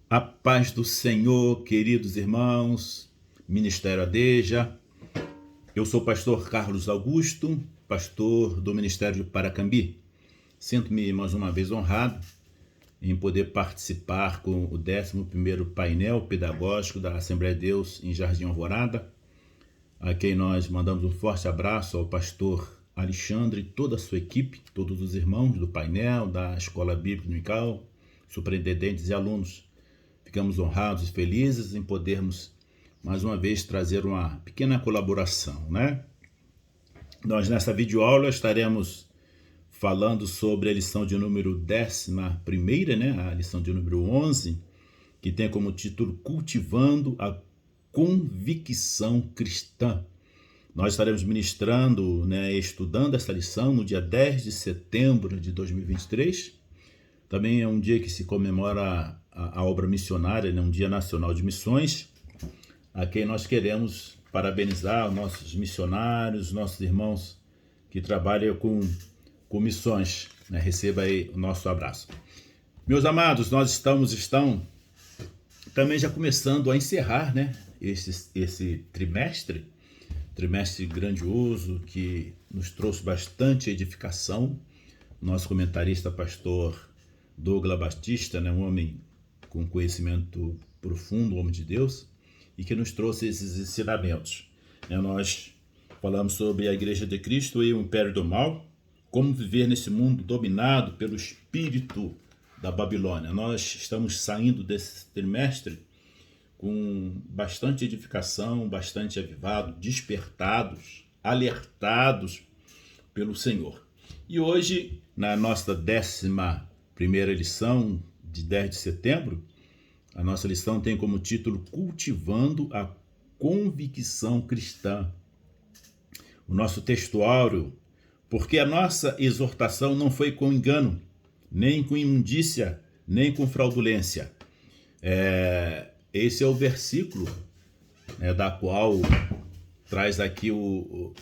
A paz do Senhor, queridos irmãos, Ministério Adeja. Eu sou o pastor Carlos Augusto, pastor do Ministério de Paracambi. Sinto-me mais uma vez honrado em poder participar com o 11º painel pedagógico da Assembleia de Deus em Jardim Alvorada, a quem nós mandamos um forte abraço ao pastor Alexandre e toda a sua equipe, todos os irmãos do painel, da Escola Bíblica Dominical, superintendentes e alunos. Ficamos honrados e felizes em podermos, mais uma vez, trazer uma pequena colaboração, né? Nós, nessa videoaula, estaremos falando sobre a lição de número 11ª, né? A lição de número 11, que tem como título Cultivando a Convicção Cristã. Nós estaremos ministrando, né, estudando essa lição no dia 10 de setembro de 2023. Também é um dia que se comemora a obra missionária, né? Um dia nacional de missões, a quem nós queremos parabenizar os nossos missionários, nossos irmãos que trabalham com missões, né? Receba aí o nosso abraço. Meus amados, nós estão também já começando a encerrar, né, esse trimestre grandioso que nos trouxe bastante edificação. Nosso comentarista, pastor Douglas Batista, né, um homem com conhecimento profundo, um homem de Deus, e que nos trouxe esses ensinamentos. Nós falamos sobre a Igreja de Cristo e o Império do Mal, como viver nesse mundo dominado pelo espírito da Babilônia. Nós estamos saindo desse trimestre com bastante edificação, bastante avivado, despertados, alertados pelo Senhor. E hoje, na nossa 11ª lição de 10 de setembro, a nossa lição tem como título Cultivando a Convicção Cristã. O nosso textuário, porque a nossa exortação não foi com engano, nem com imundícia, nem com fraudulência. Esse é o versículo, né, da qual traz aqui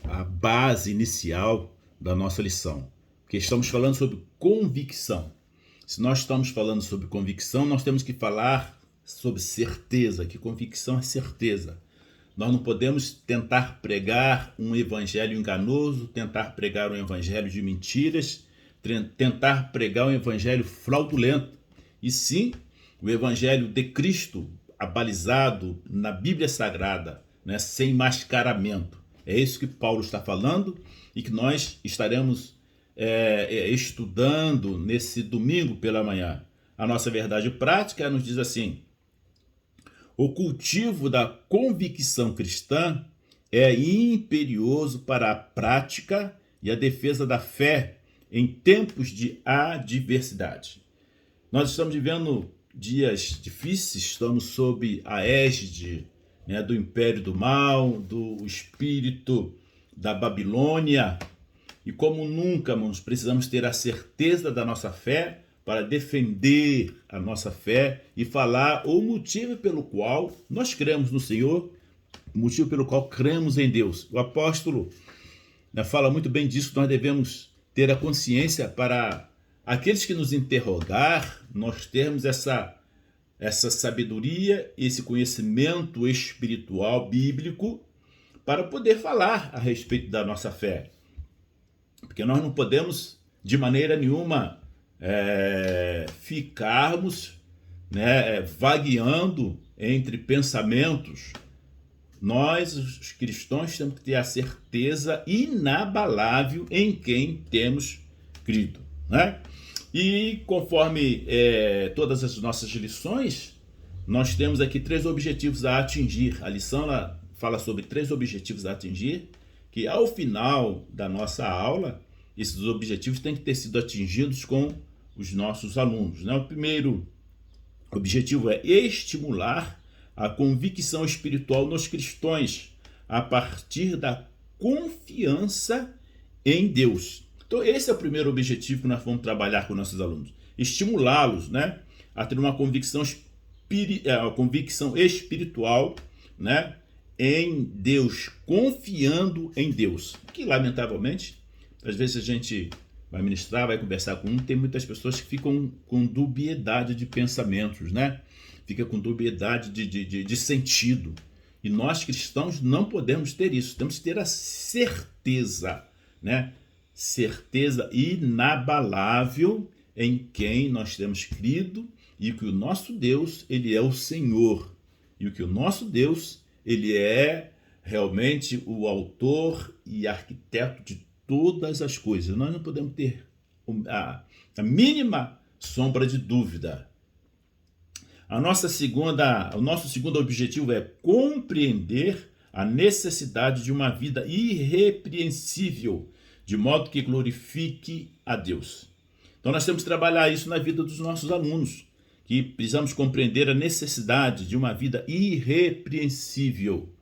a base inicial da nossa lição. Porque estamos falando sobre convicção. Se nós estamos falando sobre convicção, nós temos que falar sobre certeza, que convicção é certeza. Nós não podemos tentar pregar um evangelho enganoso, tentar pregar um evangelho de mentiras, tentar pregar um evangelho fraudulento. E sim, o evangelho de Cristo, abalizado na Bíblia Sagrada, né, sem mascaramento. É isso que Paulo está falando e que nós estaremos estudando nesse domingo pela manhã. A nossa verdade prática nos diz assim: o cultivo da convicção cristã é imperioso para a prática e a defesa da fé em tempos de adversidade. Nós estamos vivendo dias difíceis, estamos sob a égide, né, do Império do Mal, do espírito da Babilônia. E como nunca, irmãos, precisamos ter a certeza da nossa fé para defender a nossa fé e falar o motivo pelo qual nós cremos no Senhor, o motivo pelo qual cremos em Deus. O apóstolo, né, fala muito bem disso. Nós devemos ter a consciência para aqueles que nos interrogar, nós termos essa sabedoria, esse conhecimento espiritual, bíblico, para poder falar a respeito da nossa fé. Porque nós não podemos, de maneira nenhuma, ficarmos, né, vagueando entre pensamentos. Nós, os cristãos, temos que ter a certeza inabalável em quem temos crido, né? E conforme todas as nossas lições, nós temos aqui 3 objetivos a atingir. A lição ela fala sobre 3 objetivos a atingir, que ao final da nossa aula, esses objetivos têm que ter sido atingidos com os nossos alunos, né? O primeiro objetivo é estimular a convicção espiritual nos cristãos a partir da confiança em Deus. Então esse é o primeiro objetivo que nós vamos trabalhar com nossos alunos. Estimulá-los, né, a ter uma convicção espiritual, né, em Deus, confiando em Deus. Que lamentavelmente, às vezes a gente vai ministrar, vai conversar com um, tem muitas pessoas que ficam com dubiedade de pensamentos, né? Fica com dubiedade de sentido. E nós cristãos não podemos ter isso, temos que ter a certeza, né? Certeza inabalável em quem nós temos crido e que o nosso Deus, ele é o Senhor. E que o nosso Deus, ele é realmente o autor e arquiteto de todas as coisas. Nós não podemos ter a mínima sombra de dúvida. O nosso segundo objetivo é compreender a necessidade de uma vida irrepreensível, de modo que glorifique a Deus. Então nós temos que trabalhar isso na vida dos nossos alunos, que precisamos compreender a necessidade de uma vida irrepreensível.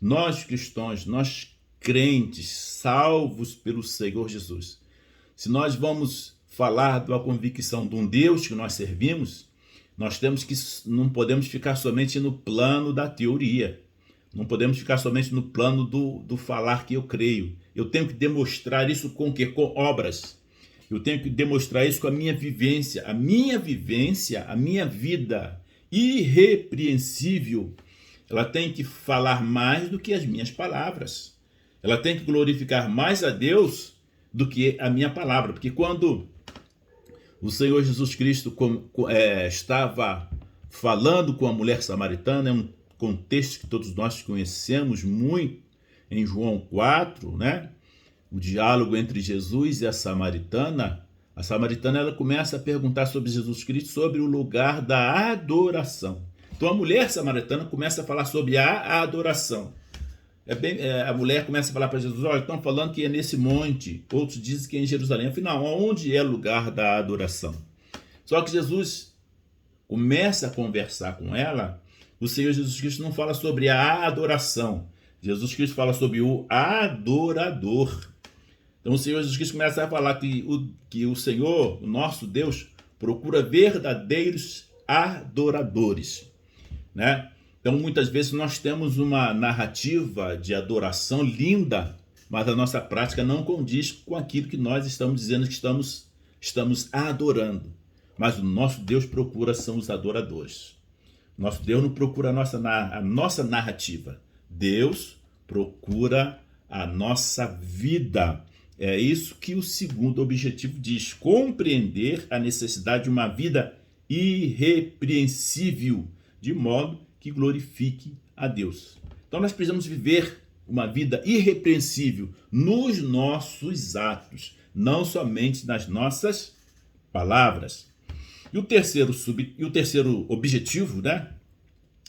Nós cristãos, nós crentes, salvos pelo Senhor Jesus, se nós vamos falar da convicção de um Deus que nós servimos, não podemos ficar somente no plano da teoria, não podemos ficar somente no plano do falar que eu creio. Eu tenho que demonstrar isso com o quê? Com obras. Eu tenho que demonstrar isso com a minha vivência, a minha vida irrepreensível. Ela tem que falar mais do que as minhas palavras. Ela tem que glorificar mais a Deus do que a minha palavra. Porque quando o Senhor Jesus Cristo estava falando com a mulher samaritana, é um contexto que todos nós conhecemos muito, em João 4, né? O diálogo entre Jesus e a samaritana ela começa a perguntar sobre Jesus Cristo, sobre o lugar da adoração. Então a mulher samaritana começa a falar sobre a adoração. A mulher começa a falar para Jesus, olha, estão falando que é nesse monte, outros dizem que é em Jerusalém. Afinal, onde é o lugar da adoração? Só que Jesus começa a conversar com ela, o Senhor Jesus Cristo não fala sobre a adoração. Jesus Cristo fala sobre o adorador. Então o Senhor Jesus Cristo começa a falar que o Senhor, o nosso Deus, procura verdadeiros adoradores, né? Então muitas vezes nós temos uma narrativa de adoração linda, mas a nossa prática não condiz com aquilo que nós estamos dizendo que estamos adorando. Mas o nosso Deus procura são os adoradores. Nosso Deus não procura a nossa narrativa. Deus procura a nossa vida. É isso que o segundo objetivo diz: compreender a necessidade de uma vida irrepreensível, de modo que glorifique a Deus. Então nós precisamos viver uma vida irrepreensível nos nossos atos, não somente nas nossas palavras. E o terceiro objetivo, né,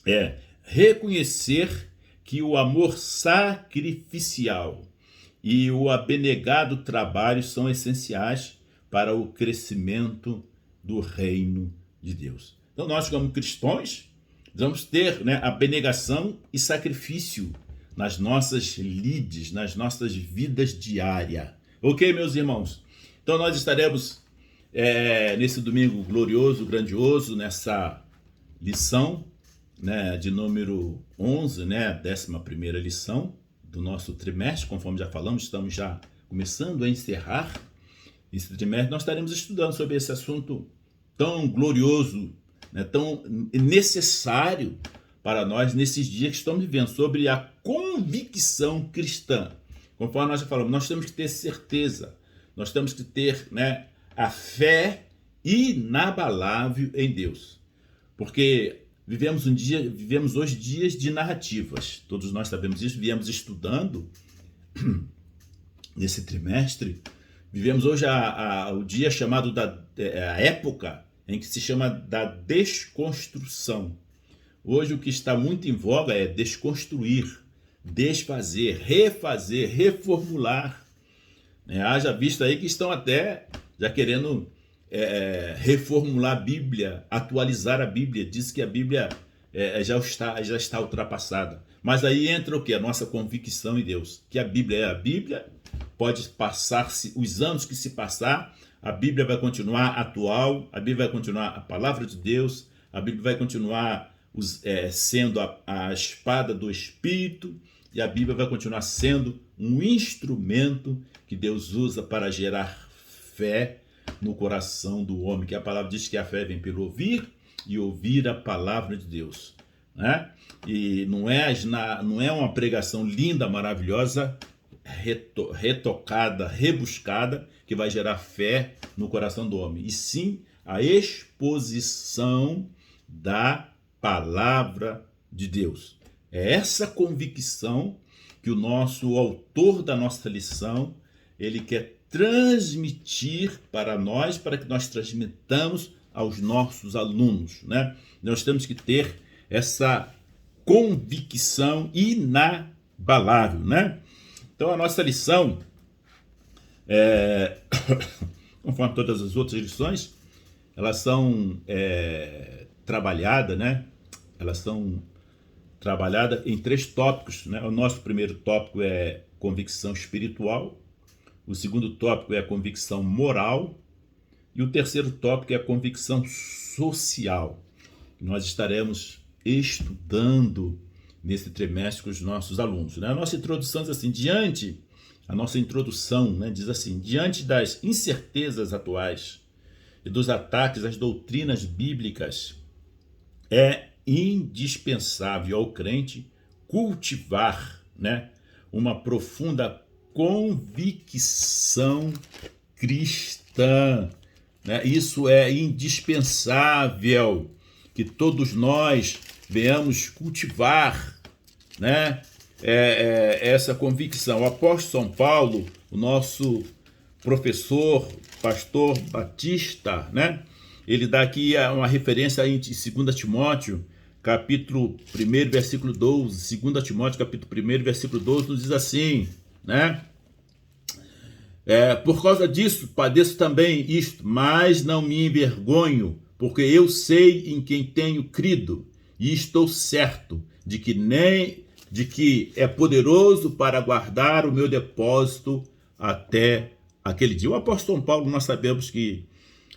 é reconhecer que o amor sacrificial e o abnegado trabalho são essenciais para o crescimento do reino de Deus. Então nós, como cristãos, vamos ter, né, abnegação e sacrifício nas nossas lides, nas nossas vidas diárias. Ok, meus irmãos? Então nós estaremos nesse domingo glorioso, grandioso, nessa lição, né, de número 11, né, a 11ª lição do nosso trimestre. Conforme já falamos, estamos já começando a encerrar esse trimestre. Nós estaremos estudando sobre esse assunto tão glorioso, né, tão necessário para nós nesses dias que estamos vivendo, sobre a convicção cristã. Conforme nós já falamos, nós temos que ter certeza, nós temos que ter, né, a fé inabalável em Deus, porque vivemos hoje dias de narrativas. Todos nós sabemos isso, viemos estudando nesse trimestre. Vivemos hoje o dia chamado a época em que se chama da desconstrução. Hoje o que está muito em voga é desconstruir, desfazer, refazer, reformular. Haja visto aí que estão até já querendo reformular a Bíblia, atualizar a Bíblia. Diz que a Bíblia já está ultrapassada. Mas aí entra o que? A nossa convicção em Deus. Que a Bíblia é a Bíblia, pode passar-se os anos que se passar, a Bíblia vai continuar atual, a Bíblia vai continuar a palavra de Deus, a Bíblia vai continuar sendo a espada do Espírito, e a Bíblia vai continuar sendo um instrumento que Deus usa para gerar fé no coração do homem, que a palavra diz que a fé vem pelo ouvir e ouvir a palavra de Deus, né? E não é uma pregação linda, maravilhosa, retocada, rebuscada, que vai gerar fé no coração do homem, e sim a exposição da palavra de Deus. É essa convicção que o nosso autor da nossa lição, ele quer transmitir para nós, para que nós transmitamos aos nossos alunos, né? Nós temos que ter essa convicção inabalável, né? Então a nossa lição, conforme todas as outras lições, elas são trabalhadas, né? Elas são trabalhadas em 3 tópicos, né? O nosso primeiro tópico é convicção espiritual, o segundo tópico é a convicção moral e o terceiro tópico é a convicção social. Nós estaremos estudando nesse trimestre com os nossos alunos, né? A nossa introdução diz assim, diante das incertezas atuais e dos ataques às doutrinas bíblicas, é indispensável ao crente cultivar, né, uma profunda convicção cristã, né? Isso é indispensável que todos nós venhamos cultivar, né, essa convicção. O apóstolo São Paulo, o nosso professor, pastor Batista, né, ele dá aqui uma referência em 2 Timóteo, capítulo 1, versículo 12. 2 Timóteo, capítulo 1, versículo 12, nos diz assim, né? Por causa disso, padeço também isto, mas não me envergonho, porque eu sei em quem tenho crido, e estou certo de que é poderoso para guardar o meu depósito até aquele dia. O apóstolo Paulo, nós sabemos que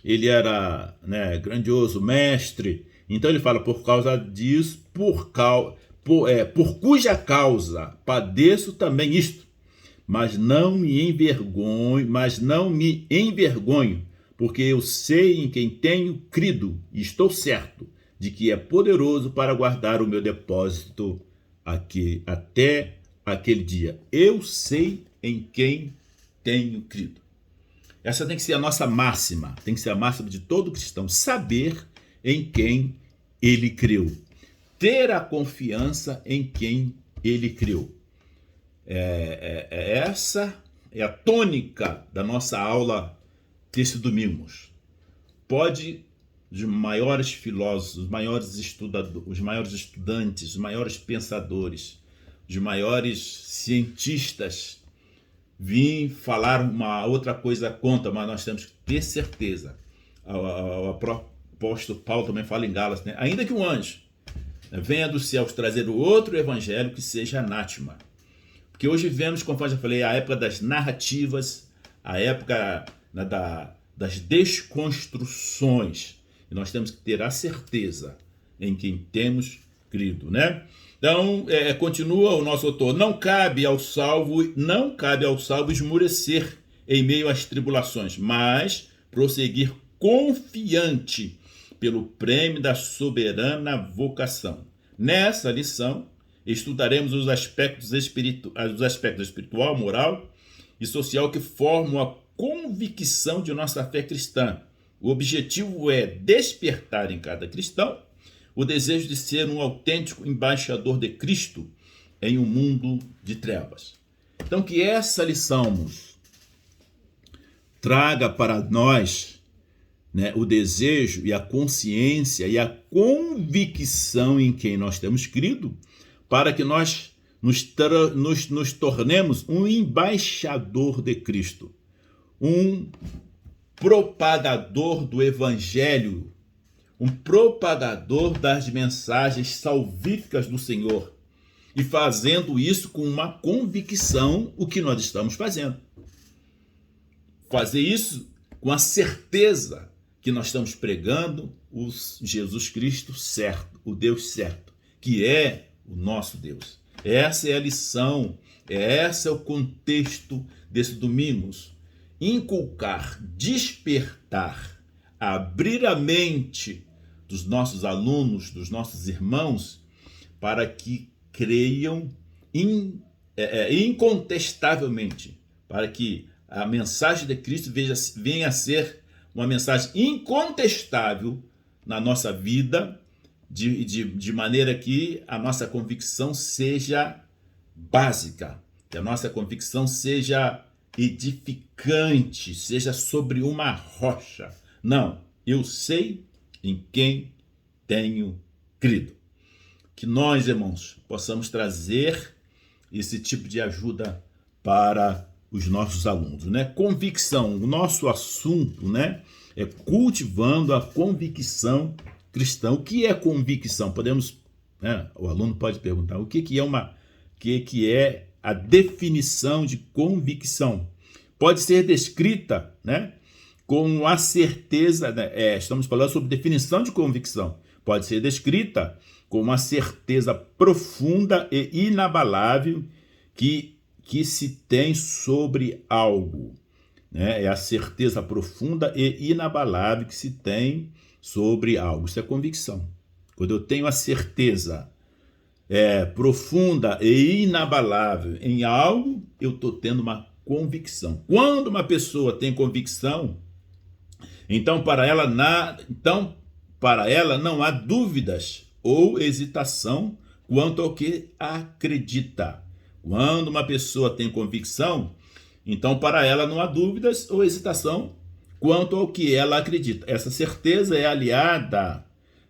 ele era, né, grandioso mestre, então ele fala, por causa disso, por cuja causa padeço também isto, mas não me envergonho, porque eu sei em quem tenho crido, e estou certo de que é poderoso para guardar o meu depósito aqui, até aquele dia. Eu sei em quem tenho crido. Essa tem que ser a nossa máxima, tem que ser a máxima de todo cristão, saber em quem ele creu, ter a confiança em quem ele creu. Essa é a tônica da nossa aula desse domingo. Pode os maiores filósofos, os maiores estudantes, os maiores pensadores, os maiores cientistas vir falar uma outra coisa contra, mas nós temos que ter certeza. O apóstolo Paulo também fala em Gálatas, né? Ainda que um anjo venha dos céus trazer o outro evangelho que seja anátema. Porque hoje vivemos, conforme eu já falei, a época das narrativas, a época das desconstruções. E nós temos que ter a certeza em quem temos crido, né? Então, continua o nosso autor, não cabe ao salvo esmorecer em meio às tribulações, mas prosseguir confiante pelo prêmio da soberana vocação. Nessa lição, estudaremos os aspectos espiritual, moral e social que formam a convicção de nossa fé cristã. O objetivo é despertar em cada cristão o desejo de ser um autêntico embaixador de Cristo em um mundo de trevas. Então, que essa lição traga para nós, né, o desejo e a consciência e a convicção em quem nós temos crido, para que nós nos tornemos um embaixador de Cristo, um propagador do Evangelho, um propagador das mensagens salvíficas do Senhor, e fazendo isso com uma convicção, o que nós estamos fazendo. Fazer isso com a certeza que nós estamos pregando o Jesus Cristo certo, o Deus certo, que é o nosso Deus. Essa é a lição, esse é o contexto desse domingo. inculcar, despertar, abrir a mente dos nossos alunos, dos nossos irmãos, para que creiam incontestavelmente, para que a mensagem de Cristo venha a ser uma mensagem incontestável na nossa vida, de maneira que a nossa convicção seja básica, que a nossa convicção seja edificante, seja sobre uma rocha. Não, eu sei em quem tenho crido. Que nós, irmãos, possamos trazer esse tipo de ajuda para os nossos alunos, né? Convicção, o nosso assunto, né, é cultivando a convicção cristã. O que é convicção? Podemos, né, o aluno pode perguntar, o que é a definição de convicção? Pode ser descrita, né, com a certeza, né, estamos falando sobre definição de convicção. Pode ser descrita com uma certeza profunda e inabalável que se tem sobre algo, né? É a certeza profunda e inabalável que se tem sobre algo. Isso é convicção. Quando eu tenho a certeza profunda e inabalável em algo, eu estou tendo uma convicção. Quando uma pessoa tem convicção, então para ela não há dúvidas ou hesitação quanto ao que acredita. Quando uma pessoa tem convicção, então para ela não há dúvidas ou hesitação quanto ao que ela acredita. Essa certeza é aliada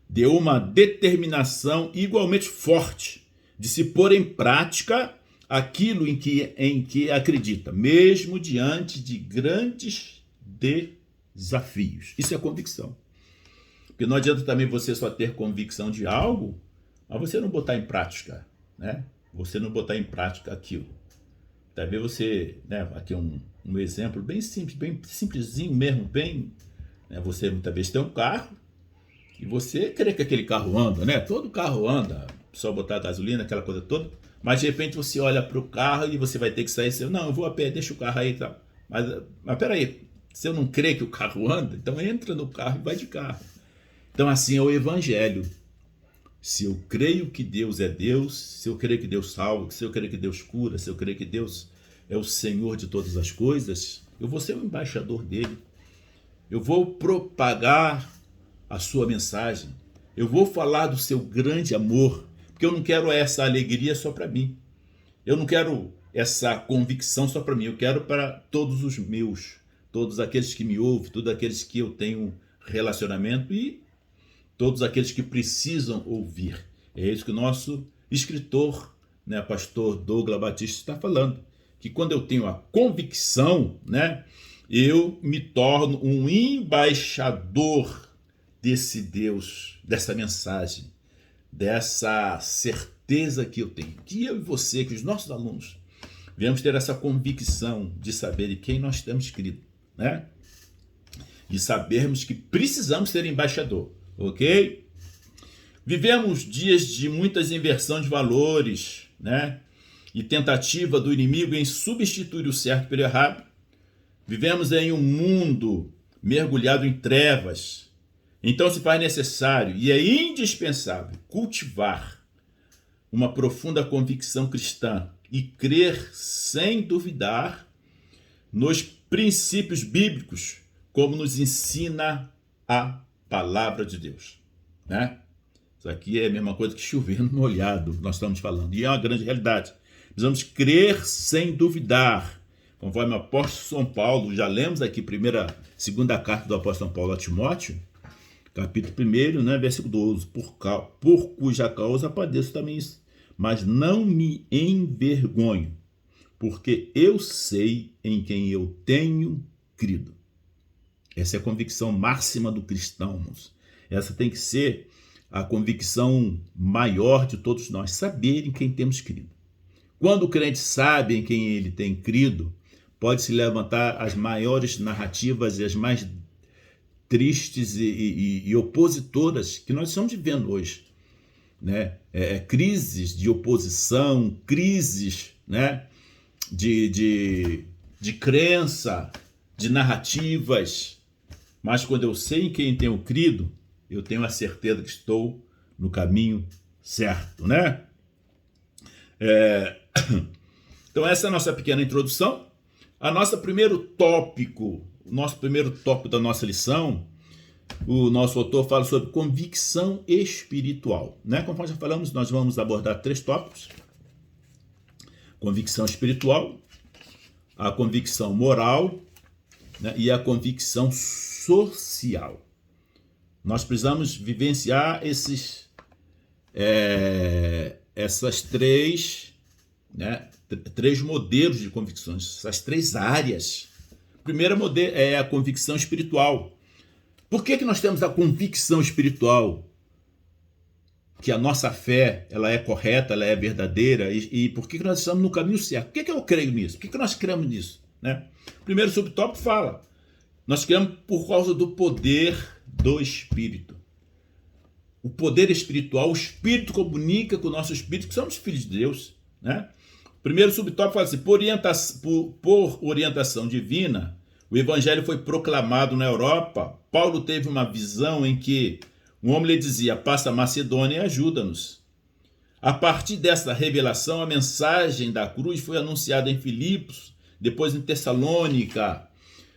de uma determinação igualmente forte de se pôr em prática aquilo em que acredita, mesmo diante de grandes desafios. Isso é convicção. Porque não adianta também você só ter convicção de algo, mas você não botar em prática, né? Você não botar em prática aquilo. Talvez você, né, aqui um exemplo bem simples, bem simplesinho mesmo, né, você muitas vezes tem um carro e você crê que aquele carro anda, né? Todo carro anda, só botar gasolina, aquela coisa toda, mas de repente você olha para o carro e você vai ter que sair e dizer, não, eu vou a pé, deixa o carro aí e tal. Mas peraí, se eu não creio que o carro anda, então entra no carro e vai de carro. Então assim é o evangelho. Se eu creio que Deus é Deus, se eu creio que Deus salva, se eu creio que Deus cura, se eu creio que Deus é o Senhor de todas as coisas, eu vou ser o embaixador dele. Eu vou propagar a sua mensagem. Eu vou falar do seu grande amor, porque eu não quero essa alegria só para mim. Eu não quero essa convicção só para mim. Eu quero para todos os meus, todos aqueles que me ouvem, todos aqueles que eu tenho relacionamento e todos aqueles que precisam ouvir. É isso que o nosso escritor, né, pastor Douglas Batista está falando, que quando eu tenho a convicção, né, eu me torno um embaixador desse Deus, dessa mensagem, dessa certeza que eu tenho. Que eu e você, que os nossos alunos, venhamos ter essa convicção de saber em quem nós temos crido, né? E sabermos que precisamos ser embaixador. Ok? Vivemos dias de muitas inversão de valores, né? E tentativa do inimigo em substituir o certo pelo errado. Vivemos em um mundo mergulhado em trevas. Então se faz necessário e é indispensável cultivar uma profunda convicção cristã e crer sem duvidar nos princípios bíblicos, como nos ensina a palavra de Deus, né? Isso aqui é a mesma coisa que chover no molhado, nós estamos falando, e é uma grande realidade. Precisamos crer sem duvidar, conforme o apóstolo São Paulo, já lemos aqui segunda carta do apóstolo São Paulo a Timóteo, capítulo 1, né, versículo 12, por cuja causa padeço também isso, mas não me envergonho, porque eu sei em quem eu tenho crido. Essa é a convicção máxima do cristão, irmãos. Essa tem que ser a convicção maior de todos nós, saber em quem temos crido. Quando o crente sabe em quem ele tem crido, pode-se levantar as maiores narrativas e as mais tristes e opositoras que nós estamos vivendo hoje, né? Crises de oposição, crises, né? de crença, de narrativas, mas quando eu sei em quem tenho crido, eu tenho a certeza que estou no caminho certo, né? Então essa é a nossa pequena introdução. O nosso primeiro tópico da nossa lição, o nosso autor fala sobre convicção espiritual, né? Conforme já falamos, nós vamos abordar 3 tópicos: convicção espiritual, a convicção moral, né? E a convicção social. Nós precisamos vivenciar essas 3, né? 3 modelos de convicções, essas 3 áreas. O primeiro modelo é a convicção espiritual. Por que nós temos a convicção espiritual? Que a nossa fé ela é correta, ela é verdadeira, e por que nós estamos no caminho certo? Por que eu creio nisso? Por que nós cremos nisso? Né? O primeiro subtópico fala: nós cremos por causa do poder do Espírito. O poder espiritual, o Espírito comunica com o nosso Espírito que somos filhos de Deus. Né? O primeiro subtópico fala assim: por orientação divina, o Evangelho foi proclamado na Europa. Paulo teve uma visão em que um homem lhe dizia: passa a Macedônia e ajuda-nos. A partir dessa revelação, a mensagem da cruz foi anunciada em Filipos, depois em Tessalônica.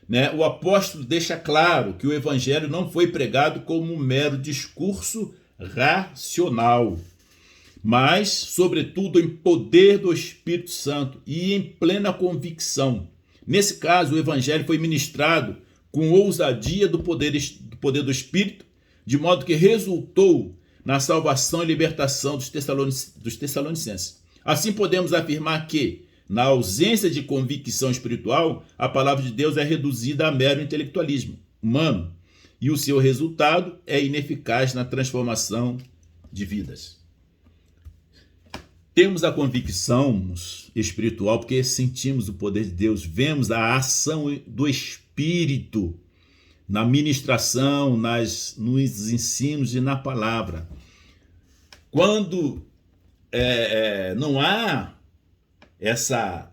Né? O apóstolo deixa claro que o Evangelho não foi pregado como um mero discurso racional, mas, sobretudo, em poder do Espírito Santo e em plena convicção. Nesse caso, o Evangelho foi ministrado com ousadia do poder do Espírito, de modo que resultou na salvação e libertação dos Tessalonicenses. Assim podemos afirmar que, na ausência de convicção espiritual, a palavra de Deus é reduzida a mero intelectualismo humano, e o seu resultado é ineficaz na transformação de vidas. Temos a convicção espiritual porque sentimos o poder de Deus, vemos a ação do Espírito na ministração, nos ensinos e na palavra. Quando não há essa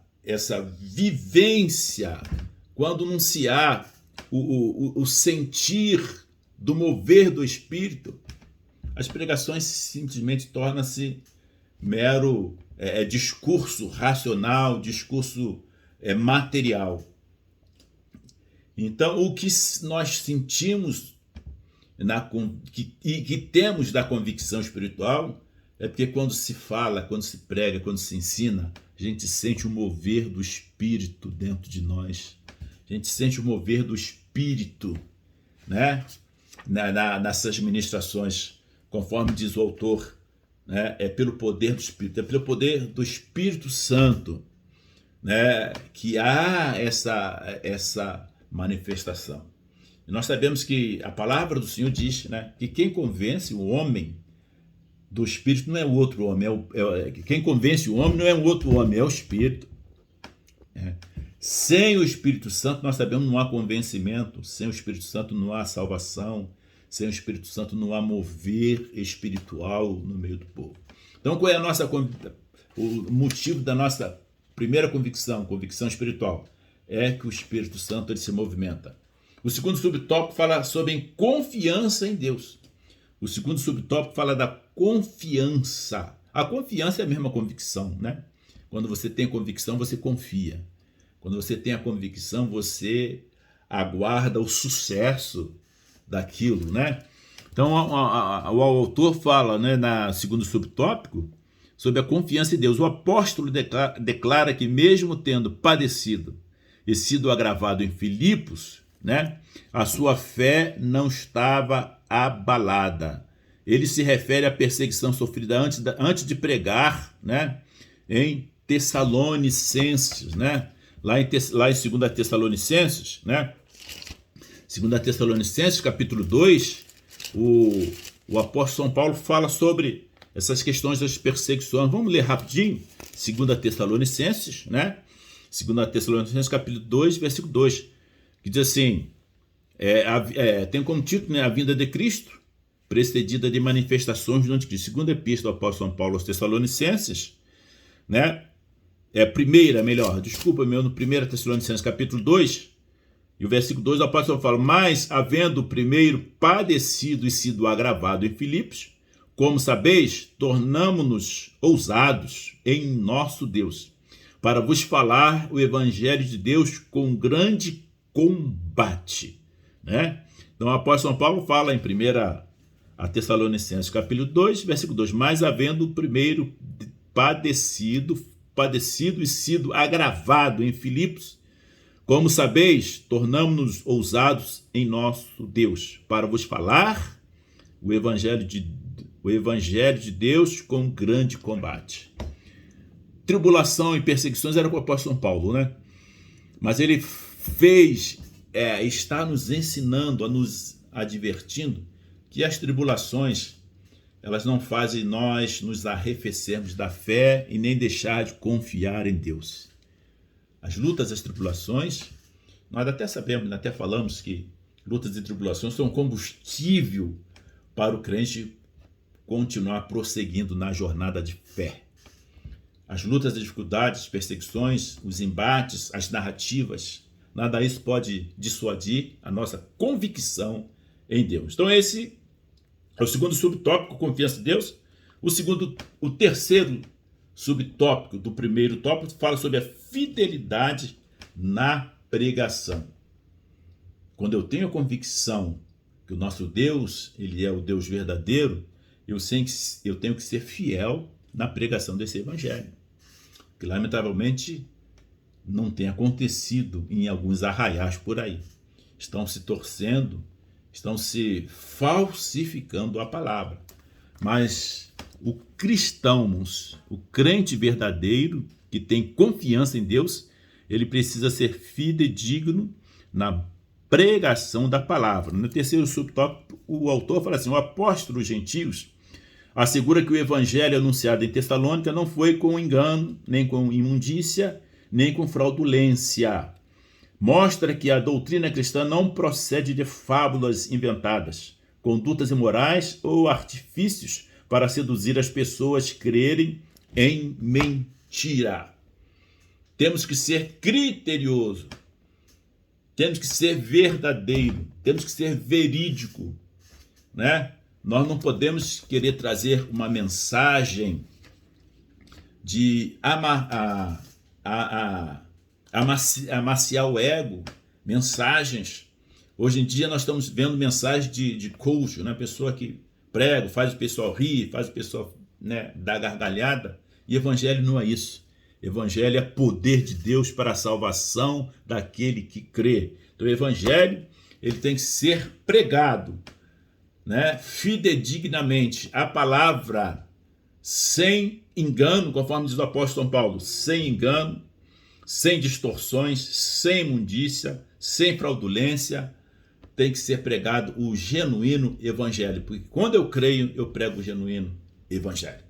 vivência, quando não se há o sentir do mover do Espírito, as pregações simplesmente tornam-se mero discurso racional, discurso material. Então, o que nós sentimos que temos da convicção espiritual é porque quando se fala, quando se prega, quando se ensina, a gente sente o mover do Espírito dentro de nós. A gente sente o mover do Espírito, né? Nessas ministrações, conforme diz o autor, né? É pelo poder do Espírito, é pelo poder do Espírito Santo, né? Que há essa manifestação. E nós sabemos que a palavra do Senhor diz, né, que quem convence o homem do Espírito não é o outro homem, quem convence o homem não é um outro homem, é o Espírito. Sem o Espírito Santo, nós sabemos, não há convencimento, sem o Espírito Santo não há salvação, sem o Espírito Santo não há mover espiritual no meio do povo. Então, qual é o motivo da nossa primeira convicção espiritual? É que o Espírito Santo ele se movimenta. O segundo subtópico fala sobre confiança em Deus. O segundo subtópico fala da confiança. A confiança é a mesma convicção, né? Quando você tem convicção, você confia. Quando você tem a convicção, você aguarda o sucesso daquilo, né? Então, o autor fala, né, no segundo subtópico, sobre a confiança em Deus. O apóstolo declara que mesmo tendo padecido e sido agravado em Filipos, né, a sua fé não estava abalada. Ele se refere à perseguição sofrida antes de pregar, né, em Tessalonicenses, né, lá em 2 Tessalonicenses, né, 2 Tessalonicenses, capítulo 2, o apóstolo São Paulo fala sobre essas questões das perseguições. Vamos ler rapidinho, 2 Tessalonicenses, né, 2 Tessalonicenses, capítulo 2, versículo 2, que diz assim, tem como título, né, a vinda de Cristo, precedida de manifestações do anticristo. Segunda epístola do apóstolo São Paulo aos Tessalonicenses, né, no 1 Tessalonicenses, capítulo 2, E o versículo 2, o apóstolo fala: mas, havendo primeiro padecido e sido agravado em Filipos, como sabeis, tornamo-nos ousados em nosso Deus, para vos falar o evangelho de Deus com grande combate. Né? Então, o apóstolo Paulo fala em 1 Tessalonicenses, capítulo 2, versículo 2, mas havendo primeiro padecido e sido agravado em Filipos, como sabeis, tornamo-nos ousados em nosso Deus, para vos falar o evangelho de Deus com grande combate. Tribulação e perseguições era com o apóstolo Paulo, né? Mas ele está nos ensinando, nos advertindo que as tribulações, elas não fazem nós nos arrefecermos da fé e nem deixar de confiar em Deus. As lutas, as tribulações, nós até sabemos, até falamos que lutas e tribulações são combustível para o crente continuar prosseguindo na jornada de fé. As lutas, as dificuldades, as perseguições, os embates, as narrativas, nada disso pode dissuadir a nossa convicção em Deus. Então esse é o segundo subtópico, confiança em Deus. O terceiro subtópico do primeiro tópico fala sobre a fidelidade na pregação. Quando eu tenho a convicção que o nosso Deus, ele é o Deus verdadeiro, eu tenho que ser fiel na pregação desse evangelho. Que lamentavelmente não tem acontecido em alguns arraiais por aí. Estão se torcendo, estão se falsificando a palavra. Mas o cristão, o crente verdadeiro, que tem confiança em Deus, ele precisa ser fidedigno na pregação da palavra. No terceiro subtópico, o autor fala assim: o apóstolo gentios assegura que o evangelho anunciado em Tessalônica não foi com engano, nem com imundícia, nem com fraudulência. Mostra que a doutrina cristã não procede de fábulas inventadas, condutas imorais ou artifícios para seduzir as pessoas a crerem em mentira. Temos que ser criterioso, temos que ser verdadeiro, temos que ser verídico, né? Nós não podemos querer trazer uma mensagem de amaciar o ego, mensagens. Hoje em dia nós estamos vendo mensagens de coach, né? Pessoa que prega, faz o pessoal rir, faz o pessoal, né, dar gargalhada. E evangelho não é isso. Evangelho é poder de Deus para a salvação daquele que crê. Então o evangelho, ele tem que ser pregado, né, fidedignamente, a palavra sem engano, conforme diz o apóstolo São Paulo, sem engano, sem distorções, sem imundícia, sem fraudulência. Tem que ser pregado o genuíno evangelho, porque quando eu creio, eu prego o genuíno evangelho.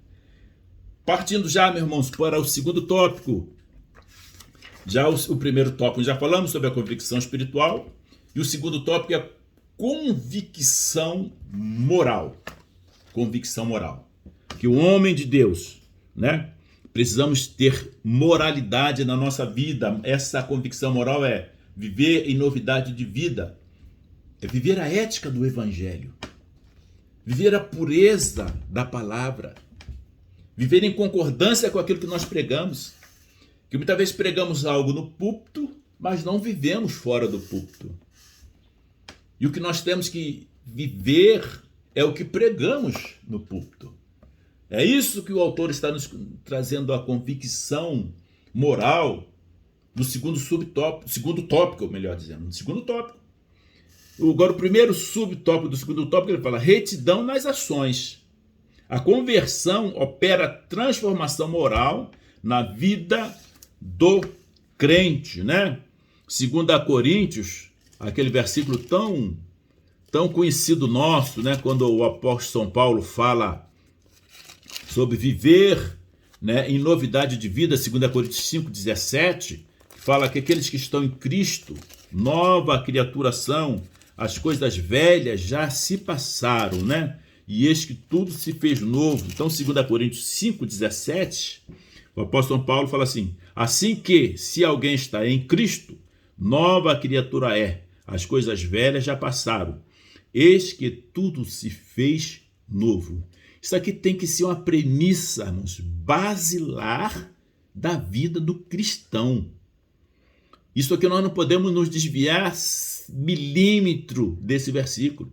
Partindo já, meus irmãos, para o segundo tópico. Já o primeiro tópico, já falamos sobre a convicção espiritual, e o segundo tópico é a convicção moral. Convicção moral. Que o homem de Deus, né? Precisamos ter moralidade na nossa vida. Essa convicção moral é viver em novidade de vida. É viver a ética do evangelho. Viver a pureza da palavra. Viver em concordância com aquilo que nós pregamos. Que muitas vezes pregamos algo no púlpito, mas não vivemos fora do púlpito. E o que nós temos que viver é o que pregamos no púlpito. É isso que o autor está nos trazendo, a convicção moral no segundo tópico, melhor dizendo, no segundo tópico. Agora, o primeiro subtópico do segundo tópico, ele fala retidão nas ações. A conversão opera transformação moral na vida do crente, né? 2 Coríntios, aquele versículo tão conhecido nosso, né? Quando o apóstolo São Paulo fala sobre viver, né, em novidade de vida, 2 Coríntios 5,17, fala que aqueles que estão em Cristo, nova criatura são, as coisas velhas já se passaram, né? E eis que tudo se fez novo. Então, 2 Coríntios 5,17, o apóstolo Paulo fala assim: assim que, se alguém está em Cristo, nova criatura é. As coisas velhas já passaram. Eis que tudo se fez novo. Isso aqui tem que ser uma premissa, irmãos, basilar da vida do cristão. Isso aqui nós não podemos nos desviar milímetro desse versículo,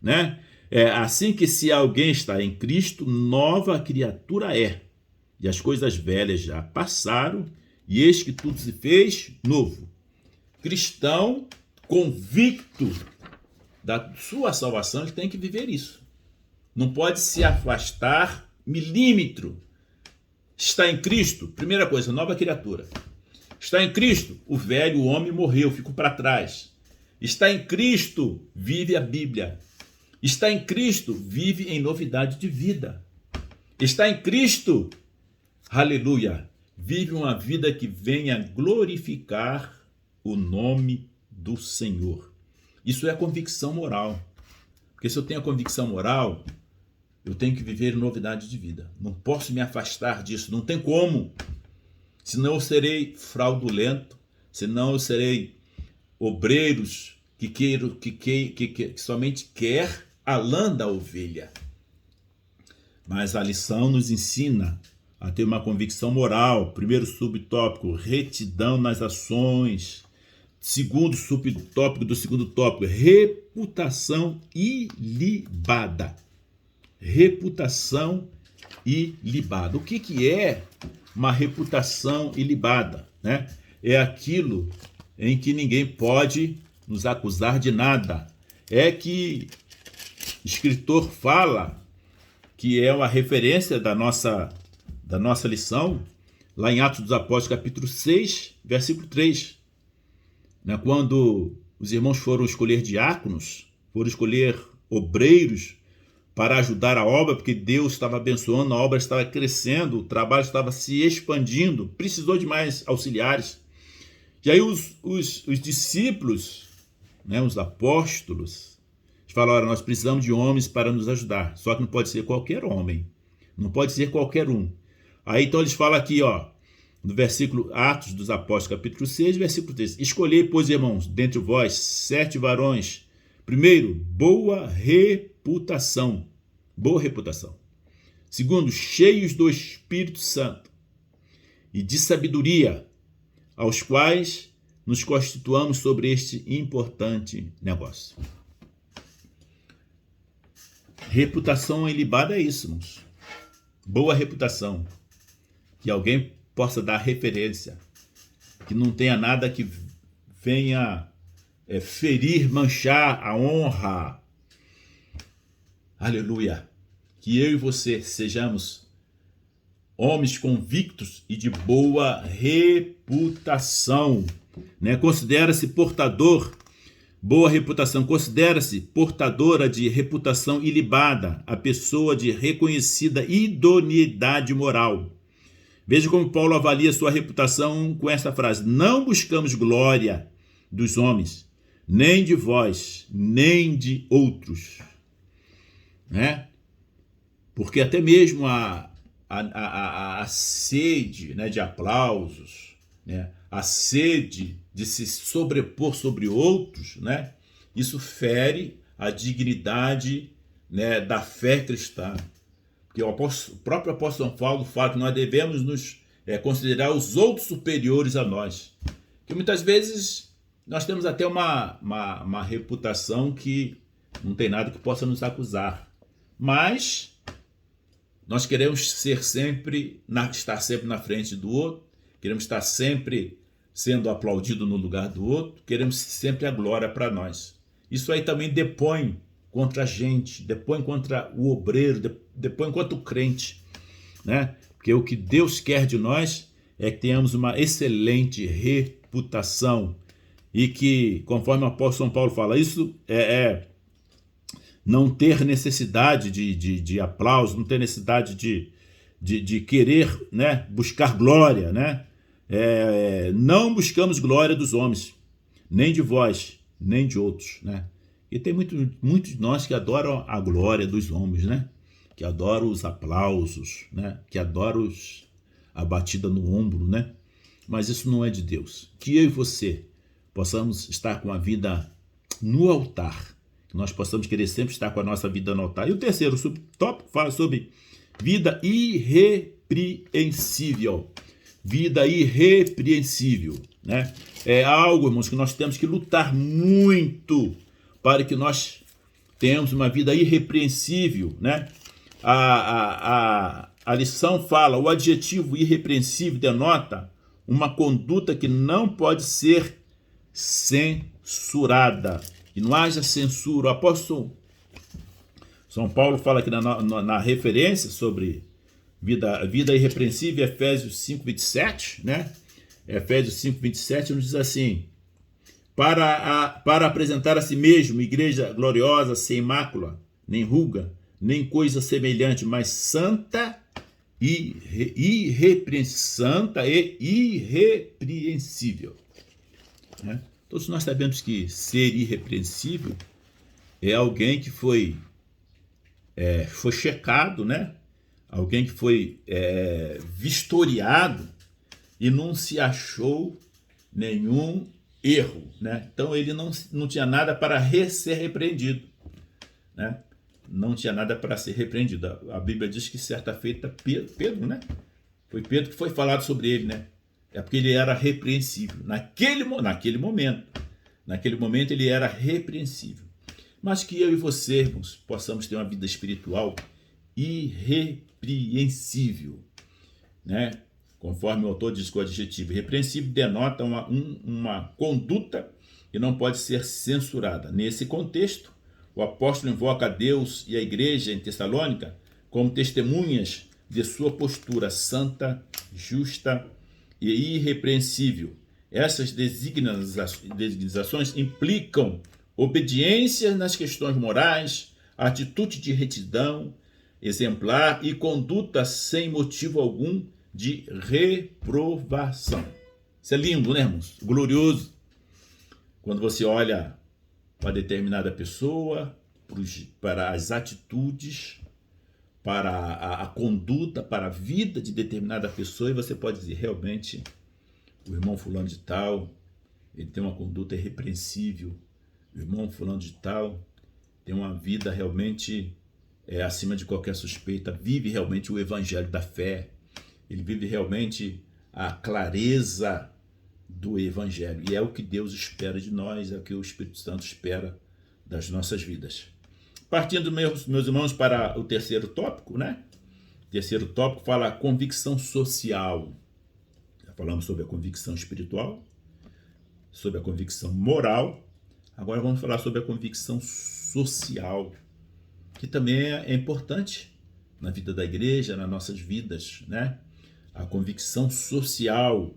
né? É assim que se alguém está em Cristo, nova criatura é. E as coisas velhas já passaram, e eis que tudo se fez novo. Cristão convicto da sua salvação, ele tem que viver isso. Não pode se afastar milímetro. Está em Cristo, primeira coisa, nova criatura. Está em Cristo, o velho homem morreu, ficou para trás. Está em Cristo, vive a Bíblia. Está em Cristo, vive em novidade de vida. Está em Cristo, aleluia, vive uma vida que venha glorificar o nome do Senhor. Isso é convicção moral. Porque se eu tenho a convicção moral, eu tenho que viver novidade de vida. Não posso me afastar disso, não tem como. Senão eu serei fraudulento, senão eu serei obreiros que somente quer a lã da ovelha. Mas a lição nos ensina a ter uma convicção moral. Primeiro subtópico, retidão nas ações. Segundo subtópico do segundo tópico, reputação ilibada. Reputação ilibada. O que é uma reputação ilibada, né? É aquilo em que ninguém pode nos acusar de nada. É que o escritor fala que é uma referência da nossa lição, lá em Atos dos Apóstolos, capítulo 6, versículo 3. Né? Quando os irmãos foram escolher diáconos, foram escolher obreiros para ajudar a obra, porque Deus estava abençoando, a obra estava crescendo, o trabalho estava se expandindo, precisou de mais auxiliares. E aí os discípulos, né, os apóstolos, falaram: nós precisamos de homens para nos ajudar, só que não pode ser qualquer homem, não pode ser qualquer um. Aí então eles falam aqui, no versículo Atos dos Apóstolos, capítulo 6, versículo 3. Escolhei, pois, irmãos, dentre vós 7 varões. Primeiro, boa reputação. Boa reputação. Segundo, cheios do Espírito Santo e de sabedoria, aos quais nos constituamos sobre este importante negócio. Reputação ilibada é isso, irmãos. Boa reputação. Que alguém possa dar referência. Que não tenha nada que venha ferir, manchar a honra. Aleluia. Que eu e você sejamos homens convictos e de boa reputação. Né? Considera-se portador, boa reputação, considera-se portadora de reputação ilibada, a pessoa de reconhecida idoneidade moral. Veja como Paulo avalia sua reputação com essa frase: não buscamos glória dos homens, nem de vós, nem de outros. Né? Porque até mesmo a sede, né, de aplausos, né, a sede de se sobrepor sobre outros, né, isso fere a dignidade, né, da fé cristã. Porque o próprio apóstolo Paulo fala que nós devemos nos considerar os outros superiores a nós. Que muitas vezes nós temos até uma reputação que não tem nada que possa nos acusar. Mas nós queremos estar sempre na frente do outro, queremos estar sempre sendo aplaudido no lugar do outro, queremos sempre a glória para nós. Isso aí também depõe contra a gente, depõe contra o obreiro, depõe contra o crente, né? Porque o que Deus quer de nós é que tenhamos uma excelente reputação e que, conforme o apóstolo São Paulo fala, isso não ter necessidade de aplauso, não ter necessidade de querer, né, buscar glória, né? Não buscamos glória dos homens, nem de vós, nem de outros, né? E tem muitos de nós que adoram a glória dos homens, né? Que adoram os aplausos, né? Que adoram a batida no ombro, né? Mas isso não é de Deus. Que eu e você possamos estar com a vida no altar, que nós possamos querer sempre estar com a nossa vida no altar. E o terceiro subtópico fala sobre vida irrepreensível. Vida irrepreensível, né? É algo, irmãos, que nós temos que lutar muito para que nós tenhamos uma vida irrepreensível, né? A lição fala, o adjetivo irrepreensível denota uma conduta que não pode ser censurada. E não haja censura. O apóstolo São Paulo fala aqui na referência sobre vida irrepreensível, Efésios 5:27, né? Efésios 5:27 nos diz assim: para apresentar a si mesmo igreja gloriosa, sem mácula, nem ruga, nem coisa semelhante, mas santa e irrepreensível. Né? Todos nós sabemos que ser irrepreensível é alguém que foi checado, né? Alguém que foi vistoriado e não se achou nenhum erro, né? Então ele não tinha nada para ser repreendido, né? Não tinha nada para ser repreendido. A Bíblia diz que certa feita Pedro, né? Foi Pedro que foi falado sobre ele, né? É porque ele era repreensível. Naquele momento ele era repreensível. Mas que eu e você, irmãos, possamos ter uma vida espiritual irrepreensível, né? Conforme o autor diz que o adjetivo irrepreensível denota uma conduta que não pode ser censurada. Nesse contexto, o apóstolo invoca a Deus e a igreja em Tessalônica como testemunhas de sua postura santa, justa e irrepreensível. Essas designações implicam obediência nas questões morais, atitude de retidão exemplar e conduta sem motivo algum de reprovação. Isso é lindo, né, irmãos? Glorioso. Quando você olha para determinada pessoa, para as atitudes, para a conduta, para a vida de determinada pessoa, e você pode dizer, realmente, o irmão fulano de tal, ele tem uma conduta irrepreensível, o irmão fulano de tal tem uma vida realmente acima de qualquer suspeita, vive realmente o evangelho da fé, ele vive realmente a clareza do evangelho, e é o que Deus espera de nós, é o que o Espírito Santo espera das nossas vidas. Partindo, meus irmãos, para o terceiro tópico, né? O terceiro tópico fala convicção social. Já falamos sobre a convicção espiritual, sobre a convicção moral, agora vamos falar sobre a convicção social, que também é importante na vida da igreja, nas nossas vidas, né? A convicção social,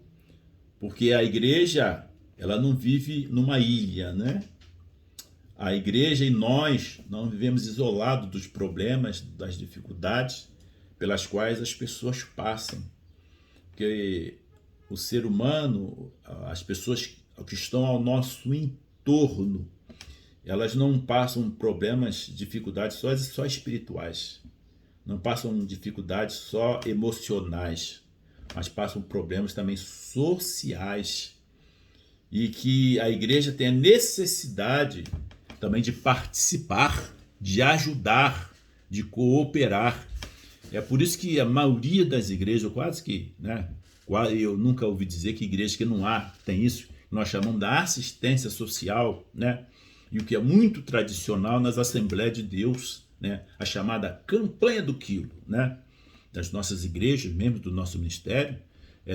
porque a igreja, ela não vive numa ilha, né? A igreja e nós não vivemos isolados dos problemas, das dificuldades pelas quais as pessoas passam. Porque o ser humano, as pessoas que estão ao nosso entorno, elas não passam problemas, dificuldades só espirituais, não passam dificuldades só emocionais, mas passam problemas também sociais, e que a igreja tem a necessidade também de participar, de ajudar, de cooperar. É por isso que a maioria das igrejas, quase que, né, eu nunca ouvi dizer que igreja que não há, tem isso, nós chamamos da assistência social, né? E o que é muito tradicional nas Assembleias de Deus, né? A chamada campanha do quilo, né? Das nossas igrejas, membros do nosso ministério,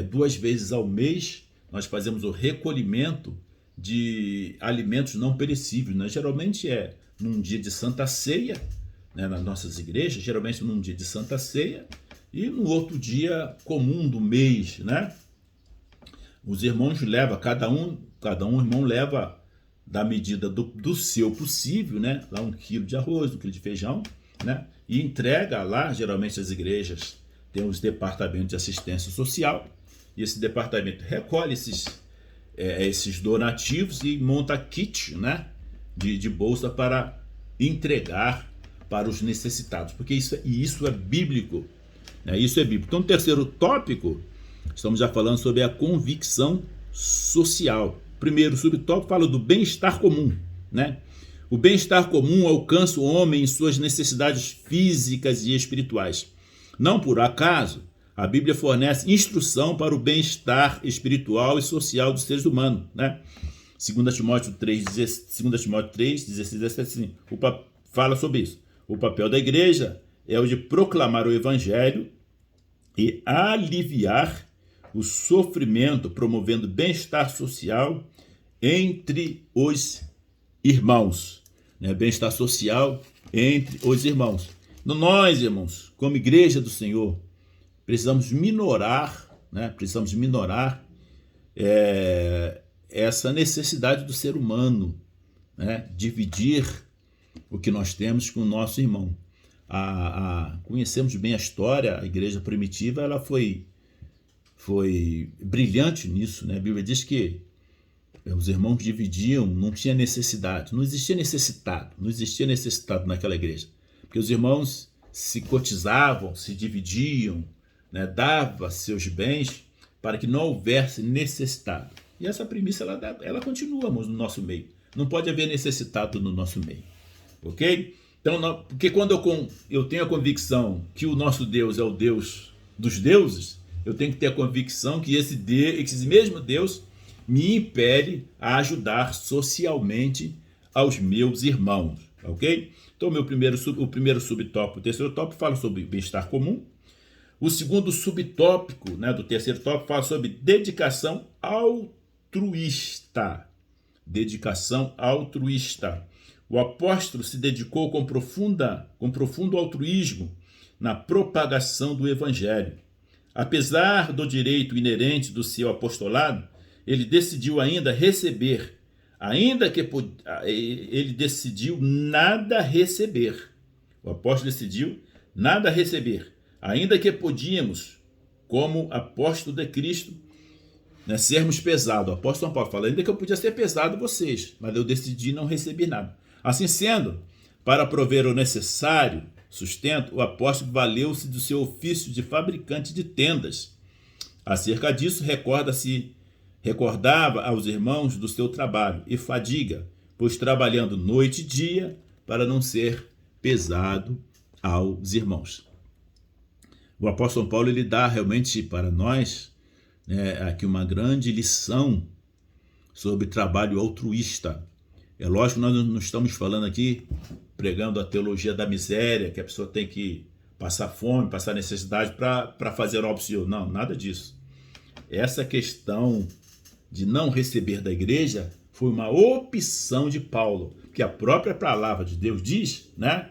2 vezes ao mês nós fazemos o recolhimento de alimentos não perecíveis, né? Geralmente é num dia de Santa Ceia, né? Nas nossas igrejas, geralmente num dia de Santa Ceia e no outro dia comum do mês, né? Os irmãos levam, cada um irmão leva da medida do seu possível, né? Lá 1 quilo de arroz, 1 quilo de feijão, né? E entrega lá, geralmente as igrejas têm os departamentos de assistência social, e esse departamento recolhe esses donativos e monta kit, né? De bolsa para entregar para os necessitados, porque isso é bíblico, né? Isso é bíblico. Então, o terceiro tópico, estamos já falando sobre a convicção social. primeiro subtópico fala do bem-estar comum, né? O bem-estar comum alcança o homem em suas necessidades físicas e espirituais. Não por acaso, a Bíblia fornece instrução para o bem-estar espiritual e social dos seres humanos, né? 2 Timóteo 3, 16, 17, assim, fala sobre isso. O papel da igreja é o de proclamar o evangelho e aliviar o sofrimento, promovendo bem-estar social entre os irmãos, né? Bem-estar social entre os irmãos. Nós, irmãos, como igreja do Senhor, precisamos minorar, né? Precisamos minorar essa necessidade do ser humano, né? Dividir o que nós temos com o nosso irmão. Conhecemos bem a história. A igreja primitiva ela foi brilhante nisso, né? A Bíblia diz que os irmãos dividiam, não tinha necessidade, não existia necessitado naquela igreja, porque os irmãos se cotizavam, se dividiam, né? Davam seus bens para que não houvesse necessitado. E essa premissa ela continua no nosso meio. Não pode haver necessitado no nosso meio, ok? Então, porque quando eu tenho a convicção que o nosso Deus é o Deus dos deuses, eu tenho que ter a convicção que esse mesmo Deus me impele a ajudar socialmente aos meus irmãos, ok? Então, o primeiro subtópico, o terceiro tópico fala sobre bem-estar comum. O segundo subtópico, né, do terceiro tópico fala sobre dedicação altruísta. Dedicação altruísta. O apóstolo se dedicou com profundo altruísmo na propagação do evangelho. Apesar do direito inerente do seu apostolado, ele decidiu ainda receber, ele decidiu nada receber. O apóstolo decidiu nada receber, ainda que podíamos, como apóstolo de Cristo, né, sermos pesados. O apóstolo São Paulo fala, ainda que eu podia ser pesado vocês, mas eu decidi não receber nada. Assim sendo, para prover o necessário sustento, o apóstolo valeu-se do seu ofício de fabricante de tendas. Acerca disso, recordava aos irmãos do seu trabalho e fadiga, pois trabalhando noite e dia para não ser pesado aos irmãos. O apóstolo Paulo ele dá realmente para nós, né, aqui uma grande lição sobre trabalho altruísta. É lógico que nós não estamos falando aqui, pregando a teologia da miséria, que a pessoa tem que passar fome, passar necessidade para fazer obra do Senhor. Não, nada disso. Essa questão de não receber da igreja foi uma opção de Paulo, que a própria palavra de Deus diz, né,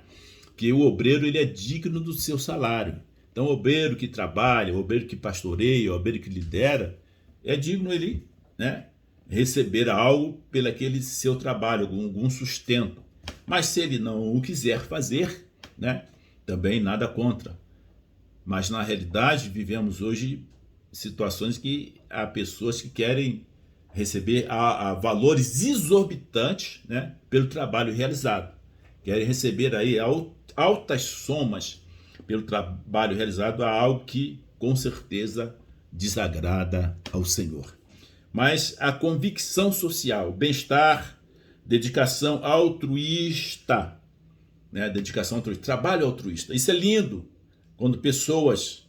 que o obreiro ele é digno do seu salário. Então, o obreiro que trabalha, o obreiro que pastoreia, o obreiro que lidera, é digno ele, né, receber algo pelo aquele seu trabalho, algum sustento. Mas se ele não o quiser fazer, né, também nada contra. Mas na realidade vivemos hoje situações que há pessoas que querem receber a valores exorbitantes, né, pelo trabalho realizado. Querem receber aí altas somas pelo trabalho realizado, a algo que com certeza desagrada ao Senhor. Mas a convicção social, bem-estar, dedicação altruísta, né? Dedicação altruísta, trabalho altruísta. Isso é lindo, quando pessoas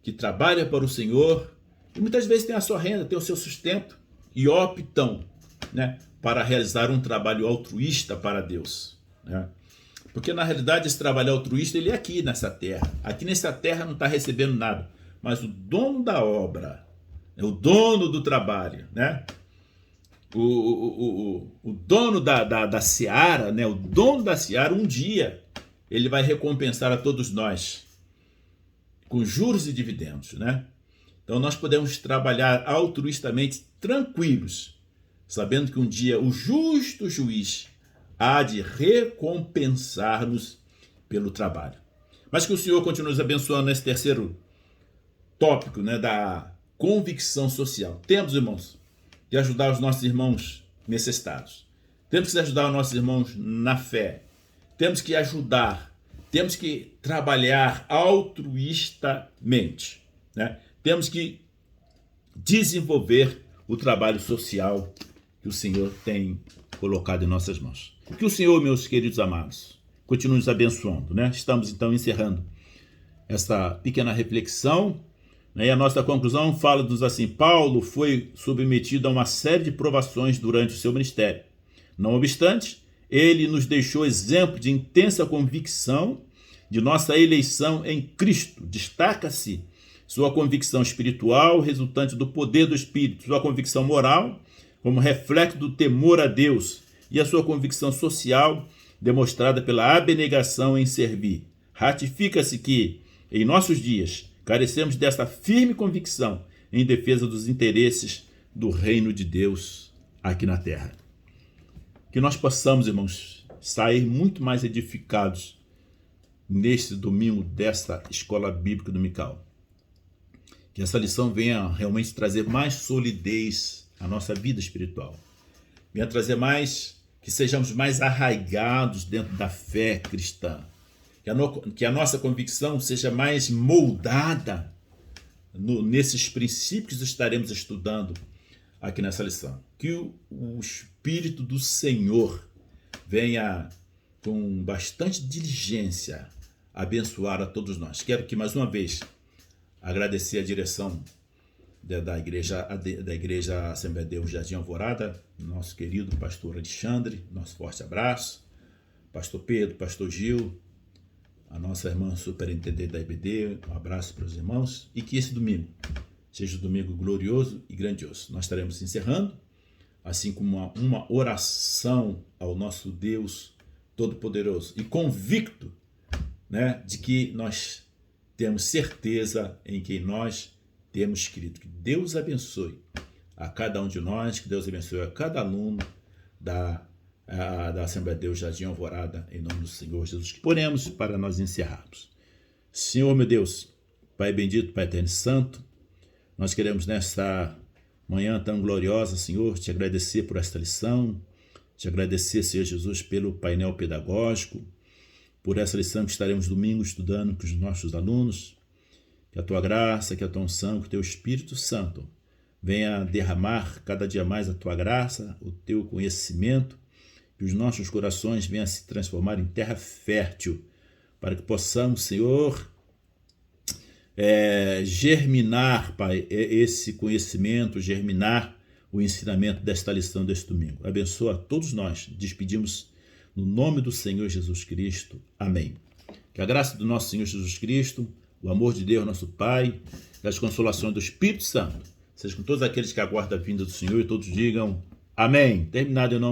que trabalham para o Senhor, e muitas vezes têm a sua renda, têm o seu sustento, e optam, né, para realizar um trabalho altruísta para Deus, né? Porque na realidade esse trabalho altruísta ele é aqui nessa terra. Aqui nessa terra não está recebendo nada, mas o dono da obra, o dono do trabalho, né? O dono da seara, né? O dono da seara, um dia ele vai recompensar a todos nós com juros e dividendos, né? Então nós podemos trabalhar altruistamente tranquilos, sabendo que um dia o justo juiz há de recompensar-nos pelo trabalho. Mas que o Senhor continue nos abençoando nesse terceiro tópico, né, da convicção social. Temos, irmãos, de ajudar os nossos irmãos necessitados. Temos que ajudar os nossos irmãos na fé. Temos que ajudar. Temos que trabalhar altruistamente, né? Temos que desenvolver o trabalho social que que o Senhor tem colocado em nossas mãos. Que o Senhor, meus queridos amados, continue nos abençoando, né? Estamos então encerrando essa pequena reflexão, né? E a nossa conclusão fala-nos assim: Paulo foi submetido a uma série de provações durante o seu ministério. Não obstante, ele nos deixou exemplo de intensa convicção de nossa eleição em Cristo. Destaca-se sua convicção espiritual, resultante do poder do Espírito, sua convicção moral, como reflexo do temor a Deus, e a sua convicção social, demonstrada pela abnegação em servir. Ratifica-se que, em nossos dias, carecemos dessa firme convicção em defesa dos interesses do reino de Deus aqui na terra. Que nós possamos, irmãos, sair muito mais edificados neste domingo desta escola bíblica dominical. Que essa lição venha realmente trazer mais solidez à nossa vida espiritual. Venha trazer mais, que sejamos mais arraigados dentro da fé cristã. Que a nossa convicção seja mais moldada nesses princípios que estaremos estudando aqui nessa lição. Que o Espírito do Senhor venha com bastante diligência abençoar a todos nós. Quero que mais uma vez agradecer a direção da igreja Assembleia de Deus Jardim Alvorada, nosso querido pastor Alexandre, nosso forte abraço, pastor Pedro, pastor Gil, a nossa irmã superintendente da IBD, um abraço para os irmãos, e que esse domingo seja um domingo glorioso e grandioso. Nós estaremos encerrando, assim como uma oração ao nosso Deus Todo-Poderoso e convicto, né, de que nós temos certeza em quem nós temos crido. Que Deus abençoe a cada um de nós, que Deus abençoe a cada aluno da Assembleia de Deus Jardim Alvorada, em nome do Senhor Jesus. Oremos para nós encerrarmos. Senhor, meu Deus, Pai bendito, Pai eterno e santo, nós queremos nesta manhã tão gloriosa, Senhor, te agradecer por esta lição, te agradecer, Senhor Jesus, pelo painel pedagógico, por essa lição que estaremos domingo estudando com os nossos alunos. Que a tua graça, que a tua unção, que o teu Espírito Santo venha derramar cada dia mais a tua graça, o teu conhecimento, que os nossos corações venham se transformar em terra fértil, para que possamos, Senhor, germinar, Pai, esse conhecimento, germinar o ensinamento desta lição deste domingo. Abençoa a todos nós. Despedimos no nome do Senhor Jesus Cristo. Amém. Que a graça do nosso Senhor Jesus Cristo, o amor de Deus, nosso Pai, e as consolações do Espírito Santo, seja com todos aqueles que aguardam a vinda do Senhor, e todos digam amém. Terminado em nome